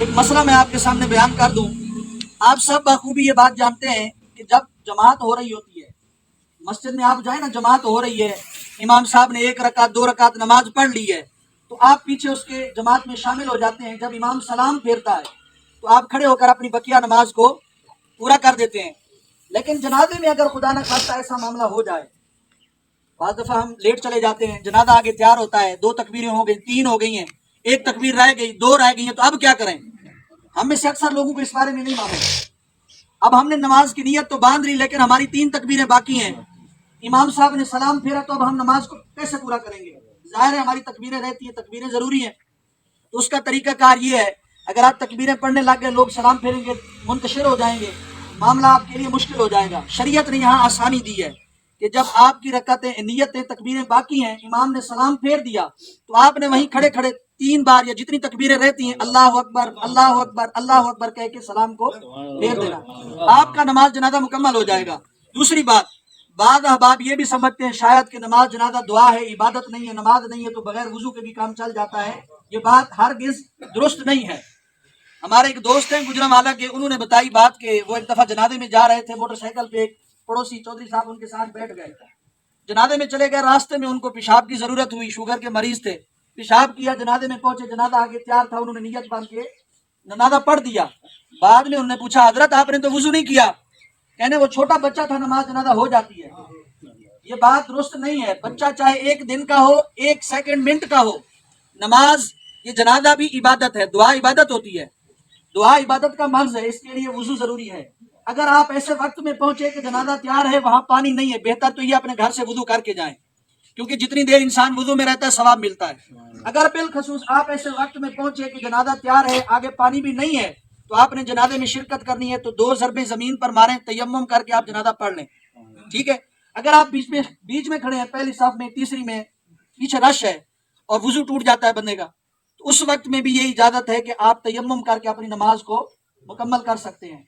ایک مسئلہ میں آپ کے سامنے بیان کر دوں. آپ سب بخوبی یہ بات جانتے ہیں کہ جب جماعت ہو رہی ہوتی ہے مسجد میں، آپ جائیں نا، جماعت ہو رہی ہے، امام صاحب نے 1 رکعت 2 رکعت نماز پڑھ لی ہے، تو آپ پیچھے اس کے جماعت میں شامل ہو جاتے ہیں. جب امام سلام پھیرتا ہے تو آپ کھڑے ہو کر اپنی بقیہ نماز کو پورا کر دیتے ہیں. لیکن جنازے میں اگر خدا نہ خواستہ ایسا معاملہ ہو جائے، بعض دفعہ ہم لیٹ چلے جاتے ہیں، جنازہ آگے تیار ہوتا ہے، 2 تکبیریں ہو گئی، 3 ہو گئی ہیں، 1 تکبیر رہ گئی، 2 رہ گئی ہیں، تو اب کیا کریں؟ ہم میں سے اکثر لوگوں کو اس بارے میں نہیں معلوم. اب ہم نے نماز کی نیت تو باندھ لی، لیکن ہماری 3 تکبیریں باقی ہیں. امام صاحب نے سلام پھیرا تو اب ہم نماز کو کیسے پورا کریں گے؟ ظاہر ہے ہماری تکبیریں رہتی ہیں، تکبیریں ضروری ہیں. تو اس کا طریقہ کار یہ ہے، اگر آپ تکبیریں پڑھنے لگ گئے، لوگ سلام پھیریں گے، منتشر ہو جائیں گے، معاملہ آپ کے لیے مشکل ہو جائے گا. شریعت نے یہاں آسانی دی ہے کہ جب آپ کی رکعتیں نیتیں تکبیریں باقی ہیں، امام نے سلام پھیر دیا تو آپ نے وہیں کھڑے کھڑے 3 بار یا جتنی تکبیریں رہتی ہیں اللہ اکبر اللہ اکبر اللہ اکبر کہہ کے سلام کو پھیر دینا. آپ کا نماز جنازہ مکمل ہو جائے گا. دوسری بات، بعض احباب یہ بھی سمجھتے ہیں شاید کہ نماز جنازہ دعا ہے، عبادت نہیں ہے، نماز نہیں ہے، تو بغیر وضو کے بھی کام چل جاتا ہے. یہ بات ہرگز درست نہیں ہے. ہمارے ایک دوست ہیں گجرانوالہ کے، انہوں نے بتائی بات کہ وہ ایک دفعہ جنازے میں جا رہے تھے، موٹر سائیکل پہ ایک پڑوسی چودھری صاحب ان کے ساتھ بیٹھ گئے. جنازے میں چلے گئے، راستے میں ان کو پیشاب کی ضرورت ہوئی، شوگر کے مریض تھے، پیشاب کیا، جنازے میں پہنچے، جنازہ آگے تیار تھا، انہوں نے نیت باندھ کے جنازہ پڑھ دیا. بعد میں انہوں نے پوچھا حضرت آپ نے تو وضو نہیں کیا؟ کہنے وہ چھوٹا بچہ تھا، نماز جنازہ ہو جاتی ہے. یہ بات درست نہیں ہے. بچہ چاہے 1 دن کا ہو، 1 سیکنڈ منٹ کا ہو، نماز یہ جنازہ بھی عبادت ہے، دعا عبادت ہوتی ہے، دعا عبادت کا مرض ہے، اس کے لیے وضو ضروری ہے. اگر آپ ایسے وقت میں پہنچے کہ جنازہ تیار ہے، وہاں پانی نہیں ہے، بہتر تو یہ اپنے گھر سے وضو کر کے جائیں، کیونکہ جتنی دیر انسان وضو میں رہتا ہے ثواب ملتا ہے. اگر بالخصوص آپ ایسے وقت میں پہنچے کہ جنازہ تیار ہے، آگے پانی بھی نہیں ہے، تو آپ نے جنازے میں شرکت کرنی ہے تو 2 ضربیں زمین پر ماریں، تیمم کر کے آپ جنازہ پڑھ لیں. ٹھیک ہے. اگر آپ بیچ میں کھڑے ہیں، پہلی صف میں، تیسری میں، پیچھے رش ہے اور وضو ٹوٹ جاتا ہے بندے کا، تو اس وقت میں بھی یہ اجازت ہے کہ آپ تیمم کر کے اپنی نماز کو مکمل کر سکتے ہیں.